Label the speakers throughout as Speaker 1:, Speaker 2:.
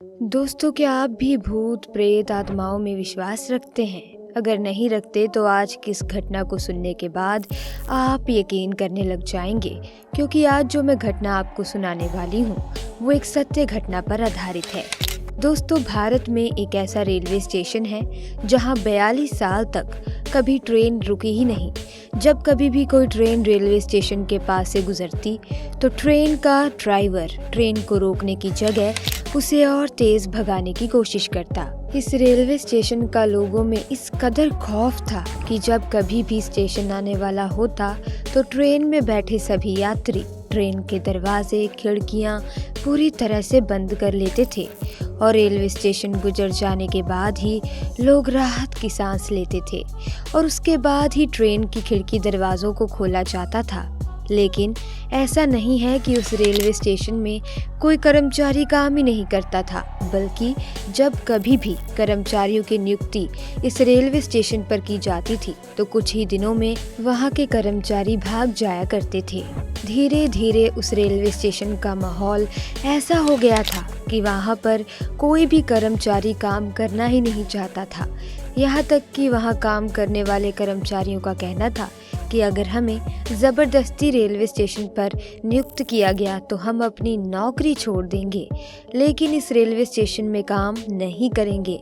Speaker 1: दोस्तों, क्या आप भी भूत प्रेत आत्माओं में विश्वास रखते हैं? अगर नहीं रखते तो आज की इस घटना को सुनने के बाद आप यकीन करने लग जाएंगे, क्योंकि आज जो मैं घटना आपको सुनाने वाली हूँ वो एक सत्य घटना पर आधारित है। दोस्तों, भारत में एक ऐसा रेलवे स्टेशन है जहाँ 42 साल तक कभी ट्रेन रुकी ही नहीं। जब कभी भी कोई ट्रेन रेलवे स्टेशन के पास से गुजरती तो ट्रेन का ड्राइवर ट्रेन को रोकने की जगह उसे और तेज भगाने की कोशिश करता। इस रेलवे स्टेशन का लोगों में इस कदर खौफ था कि जब कभी भी स्टेशन आने वाला होता तो ट्रेन में बैठे सभी यात्री ट्रेन के दरवाजे खिड़कियां पूरी तरह से बंद कर लेते थे और रेलवे स्टेशन गुजर जाने के बाद ही लोग राहत की सांस लेते थे और उसके बाद ही ट्रेन की खिड़की दरवाज़ों को खोला जाता था। लेकिन ऐसा नहीं है कि उस रेलवे स्टेशन में कोई कर्मचारी काम ही नहीं करता था, बल्कि जब कभी भी कर्मचारियों की नियुक्ति इस रेलवे स्टेशन पर की जाती थी तो कुछ ही दिनों में वहां के कर्मचारी भाग जाया करते थे। धीरे धीरे उस रेलवे स्टेशन का माहौल ऐसा हो गया था कि वहां पर कोई भी कर्मचारी काम करना ही नहीं चाहता था। यहाँ तक कि वहां काम करने वाले कर्मचारियों का कहना था कि अगर हमें ज़बरदस्ती रेलवे स्टेशन पर नियुक्त किया गया तो हम अपनी नौकरी छोड़ देंगे, लेकिन इस रेलवे स्टेशन में काम नहीं करेंगे।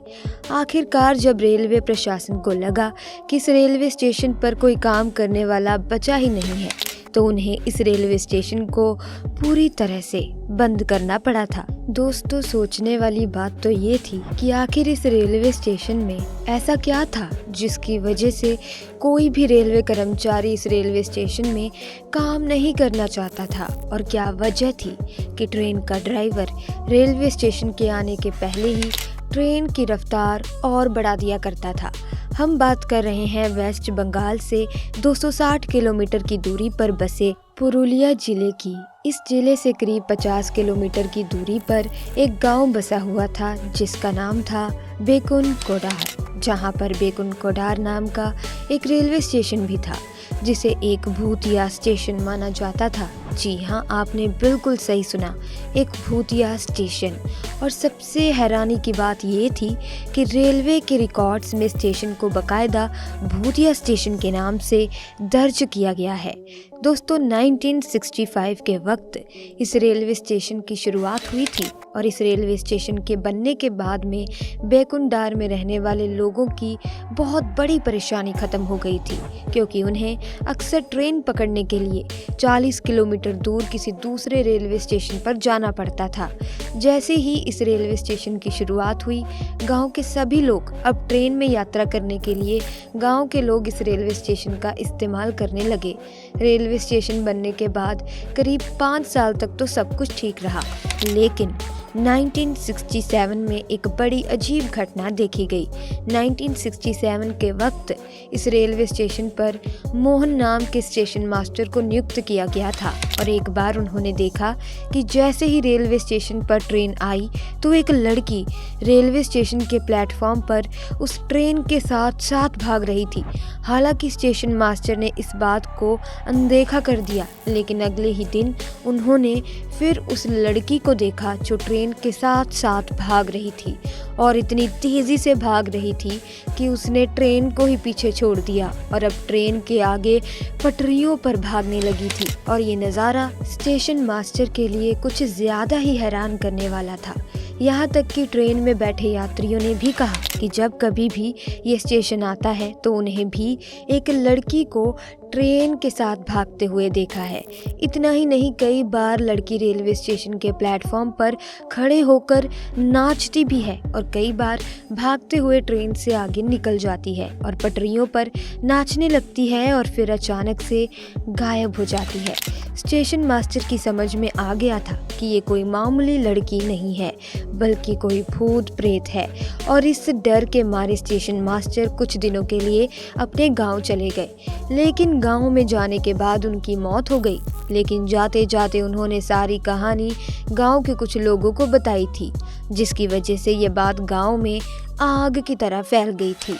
Speaker 1: आखिरकार जब रेलवे प्रशासन को लगा कि इस रेलवे स्टेशन पर कोई काम करने वाला बचा ही नहीं है तो उन्हें इस रेलवे स्टेशन को पूरी तरह से बंद करना पड़ा था। दोस्तों, सोचने वाली बात तो ये थी कि आखिर इस रेलवे स्टेशन में ऐसा क्या था जिसकी वजह से कोई भी रेलवे कर्मचारी इस रेलवे स्टेशन में काम नहीं करना चाहता था, और क्या वजह थी कि ट्रेन का ड्राइवर रेलवे स्टेशन के आने के पहले ही ट्रेन की रफ्तार और बढ़ा दिया करता था। हम बात कर रहे हैं वेस्ट बंगाल से 260 किलोमीटर की दूरी पर बसे पुरुलिया जिले की। इस जिले से करीब 50 किलोमीटर की दूरी पर एक गांव बसा हुआ था जिसका नाम था बेकुन कोडार, जहां पर बेकुन कोडार नाम का एक रेलवे स्टेशन भी था जिसे एक भूतिया स्टेशन माना जाता था। जी हाँ, आपने बिल्कुल सही सुना, एक भूतिया स्टेशन। और सबसे हैरानी की बात ये थी कि रेलवे के रिकॉर्ड्स में स्टेशन को बाकायदा भूतिया स्टेशन के नाम से दर्ज किया गया है। दोस्तों, 1965 के वक्त इस रेलवे स्टेशन की शुरुआत हुई थी और इस रेलवे स्टेशन के बनने के बाद में बेकुंडार में रहने वाले लोगों की बहुत बड़ी परेशानी ख़त्म हो गई थी, क्योंकि उन्हें अक्सर ट्रेन पकड़ने के लिए 40 किलोमीटर दूर किसी दूसरे रेलवे स्टेशन पर जाना पड़ता था। जैसे ही इस रेलवे स्टेशन की शुरुआत हुई, गांव के सभी लोग अब ट्रेन में यात्रा करने के लिए गांव के लोग इस रेलवे स्टेशन का इस्तेमाल करने लगे। रेलवे स्टेशन बनने के बाद करीब 5 साल तक तो सब कुछ ठीक रहा, लेकिन 1967 में एक बड़ी अजीब घटना देखी गई। 1967 के वक्त इस रेलवे स्टेशन पर मोहन नाम के स्टेशन मास्टर को नियुक्त किया गया था और एक बार उन्होंने देखा कि जैसे ही रेलवे स्टेशन पर ट्रेन आई तो एक लड़की रेलवे स्टेशन के प्लेटफॉर्म पर उस ट्रेन के साथ साथ भाग रही थी। हालांकि स्टेशन मास्टर ने इस बात को अनदेखा कर दिया, लेकिन अगले ही दिन उन्होंने फिर उस लड़की को देखा जो ट्रेन के साथ साथ भाग रही थी और इतनी तेज़ी से भाग रही थी कि उसने ट्रेन को ही पीछे छोड़ दिया और अब ट्रेन के आगे पटरियों पर भागने लगी थी। और ये नज़ारा स्टेशन मास्टर के लिए कुछ ज़्यादा ही हैरान करने वाला था। यहाँ तक कि ट्रेन में बैठे यात्रियों ने भी कहा कि जब कभी भी ये स्टेशन आता है तो उन्हें भी एक लड़की को ट्रेन के साथ भागते हुए देखा है। इतना ही नहीं, कई बार लड़की रेलवे स्टेशन के प्लेटफॉर्म पर खड़े होकर नाचती भी है और कई बार भागते हुए ट्रेन से आगे निकल जाती है और पटरियों पर नाचने लगती है और फिर अचानक से गायब हो जाती है। स्टेशन मास्टर की समझ में आ गया था कि ये कोई मामूली लड़की नहीं है बल्कि कोई भूत प्रेत है, और इस डर के मारे स्टेशन मास्टर कुछ दिनों के लिए अपने गांव चले गए। लेकिन गांव में जाने के बाद उनकी मौत हो गई। लेकिन जाते जाते उन्होंने सारी कहानी गांव के कुछ लोगों को बताई थी, जिसकी वजह से ये बात गांव में आग की तरह फैल गई थी।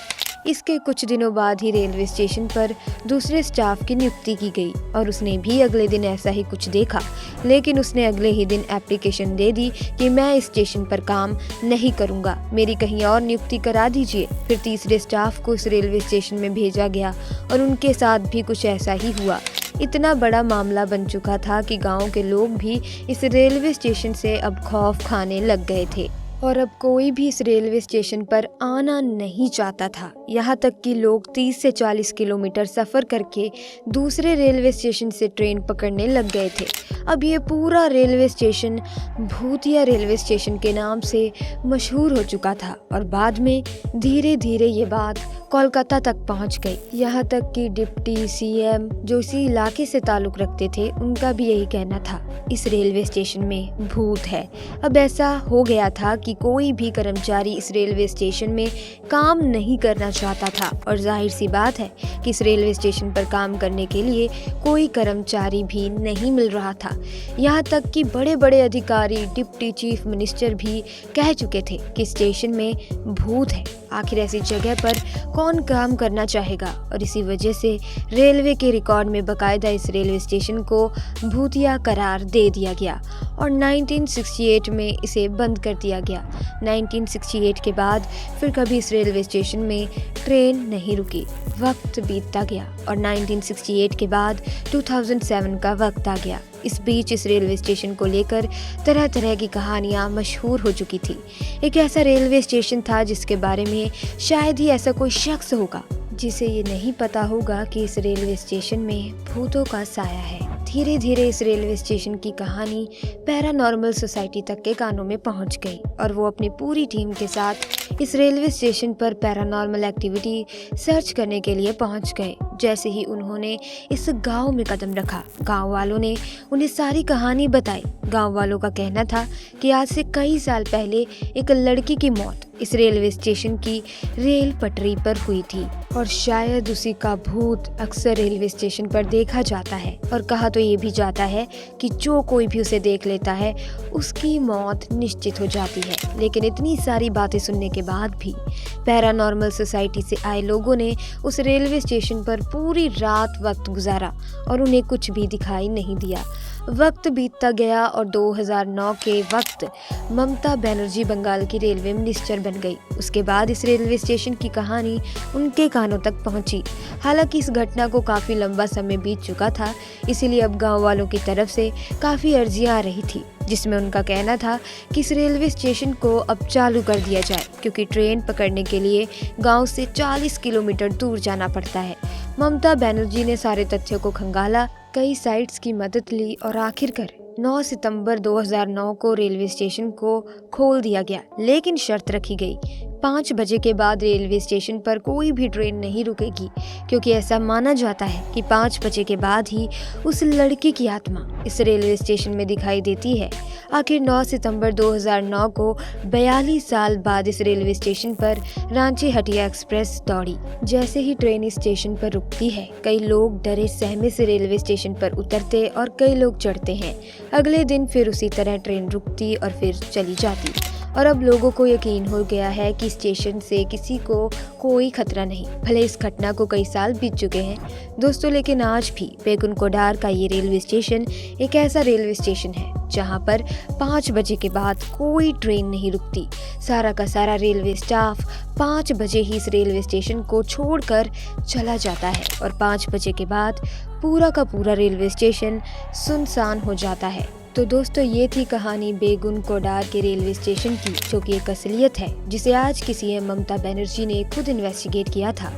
Speaker 1: इसके कुछ दिनों बाद ही रेलवे स्टेशन पर दूसरे स्टाफ की नियुक्ति की गई और उसने भी अगले दिन ऐसा ही कुछ देखा, लेकिन उसने अगले ही दिन एप्लीकेशन दे दी कि मैं इस स्टेशन पर काम नहीं करूंगा, मेरी कहीं और नियुक्ति करा दीजिए। फिर तीसरे स्टाफ को इस रेलवे स्टेशन में भेजा गया और उनके साथ भी कुछ ऐसा ही हुआ। इतना बड़ा मामला बन चुका था कि गांव के लोग भी इस रेलवे स्टेशन से अब खौफ खाने लग गए थे और अब कोई भी इस रेलवे स्टेशन पर आना नहीं चाहता था। यहाँ तक कि लोग 30 से 40 किलोमीटर सफ़र करके दूसरे रेलवे स्टेशन से ट्रेन पकड़ने लग गए थे। अब ये पूरा रेलवे स्टेशन भूतिया रेलवे स्टेशन के नाम से मशहूर हो चुका था और बाद में धीरे धीरे ये बात कोलकाता तक पहुंच गई। यहाँ तक कि डिप्टी सीएम जो इसी इलाके से ताल्लुक़ रखते थे, उनका भी यही कहना था, इस रेलवे स्टेशन में भूत है। अब ऐसा हो गया था कि कोई भी कर्मचारी इस रेलवे स्टेशन में काम नहीं करना चाहता था और जाहिर सी बात है कि इस रेलवे स्टेशन पर काम करने के लिए कोई कर्मचारी भी नहीं मिल रहा था। यहाँ तक कि बड़े बड़े अधिकारी, डिप्टी चीफ मिनिस्टर भी कह चुके थे कि स्टेशन में भूत है। आखिर ऐसी जगह पर कौन काम करना चाहेगा, और इसी वजह से रेलवे के रिकॉर्ड में बकायदा इस रेलवे स्टेशन को भूतिया करार दे दिया गया और 1968 में इसे बंद कर दिया गया। 1968 के बाद फिर कभी इस रेलवे स्टेशन में ट्रेन नहीं रुकी। वक्त बीतता गया और 1968 के बाद 2007 का वक्त आ गया। इस बीच इस रेलवे स्टेशन को लेकर तरह तरह की कहानियां मशहूर हो चुकी थी। एक ऐसा रेलवे स्टेशन था जिसके बारे में शायद ही ऐसा कोई शख्स होगा जिसे ये नहीं पता होगा कि इस रेलवे स्टेशन में भूतों का साया है। धीरे धीरे इस रेलवे स्टेशन की कहानी पैरानॉर्मल सोसाइटी तक के कानों में पहुंच गई और वो अपनी पूरी टीम के साथ इस रेलवे स्टेशन पर पैरानॉर्मल एक्टिविटी सर्च करने के लिए पहुंच गए। जैसे ही उन्होंने इस गांव में कदम रखा, गांव वालों ने उन्हें सारी कहानी बताई। गांव वालों का कहना था कि आज से कई साल पहले एक लड़की की मौत इस रेलवे स्टेशन की रेल पटरी पर हुई थी और शायद उसी का भूत अक्सर रेलवे स्टेशन पर देखा जाता है। और कहा तो ये भी जाता है कि जो कोई भी उसे देख लेता है उसकी मौत निश्चित हो जाती है। लेकिन इतनी सारी बातें सुनने के बाद भी पैरानॉर्मल सोसाइटी से आए लोगों ने उस रेलवे स्टेशन पर पूरी रात वक्त गुजारा और उन्हें कुछ भी दिखाई नहीं दिया। वक्त बीतता गया और 2009 के वक्त ममता बनर्जी बंगाल की रेलवे मिनिस्टर बन गई। उसके बाद इस रेलवे स्टेशन की कहानी उनके कानों तक पहुंची। हालांकि इस घटना को काफ़ी लंबा समय बीत चुका था, इसीलिए अब गांव वालों की तरफ से काफ़ी अर्जियां आ रही थी जिसमें उनका कहना था कि इस रेलवे स्टेशन को अब चालू कर दिया जाए क्योंकि ट्रेन पकड़ने के लिए गांव से 40 किलोमीटर दूर जाना पड़ता है। ममता बनर्जी ने सारे तथ्यों को खंगाला, कई साइट्स की मदद ली और आखिरकार 9 सितंबर 2009 को रेलवे स्टेशन को खोल दिया गया। लेकिन शर्त रखी गई, 5 बजे के बाद रेलवे स्टेशन पर कोई भी ट्रेन नहीं रुकेगी क्योंकि ऐसा माना जाता है कि 5 बजे के बाद ही उस लड़की की आत्मा इस रेलवे स्टेशन में दिखाई देती है। आखिर 9 सितंबर 2009 को 42 साल बाद इस रेलवे स्टेशन पर रांची हटिया एक्सप्रेस दौड़ी। जैसे ही ट्रेन इस स्टेशन पर रुकती है, कई लोग डरे सहमे से रेलवे स्टेशन पर उतरते और कई लोग चढ़ते हैं। अगले दिन फिर उसी तरह ट्रेन रुकती और फिर चली जाती और अब लोगों को यकीन हो गया है कि स्टेशन से किसी को कोई खतरा नहीं। भले इस घटना को कई साल बीत चुके हैं दोस्तों, लेकिन आज भी बेगुन कोडार का ये रेलवे स्टेशन एक ऐसा रेलवे स्टेशन है जहां पर 5 बजे के बाद कोई ट्रेन नहीं रुकती। सारा का सारा रेलवे स्टाफ 5 बजे ही इस रेलवे स्टेशन को छोड़कर चला जाता है और 5 बजे के बाद पूरा का पूरा रेलवे स्टेशन सुनसान हो जाता है। तो दोस्तों, ये थी कहानी बेगुन कोडार के रेलवे स्टेशन की, जो कि एक असलियत है जिसे आज की सीएम ममता बनर्जी ने खुद इन्वेस्टिगेट किया था।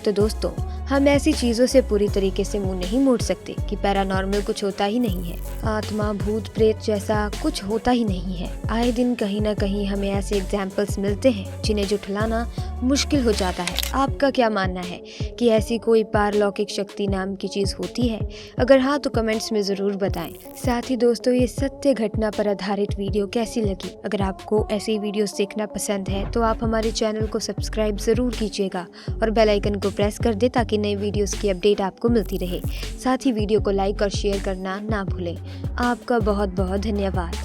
Speaker 1: तो दोस्तों, हम ऐसी चीज़ों से पूरी तरीके से मुंह नहीं मोड़ सकते कि पैरानॉर्मल कुछ होता ही नहीं है, आत्मा भूत प्रेत जैसा कुछ होता ही नहीं है। आए दिन कहीं ना कहीं हमें ऐसे एग्जाम्पल्स मिलते हैं जिन्हें जुटलाना मुश्किल हो जाता है। आपका क्या मानना है कि ऐसी कोई पारलौकिक शक्ति नाम की चीज़ होती है? अगर हाँ तो कमेंट्स में ज़रूर बताएं। साथ ही दोस्तों, ये सत्य घटना पर आधारित वीडियो कैसी लगी? अगर आपको ऐसी वीडियोस देखना पसंद है तो आप हमारे चैनल को सब्सक्राइब ज़रूर कीजिएगा और बेल आइकन को प्रेस कर दें ताकि नए वीडियोस की अपडेट आपको मिलती रहे। साथ ही वीडियो को लाइक और शेयर करना ना भूलें। आपका बहुत बहुत धन्यवाद।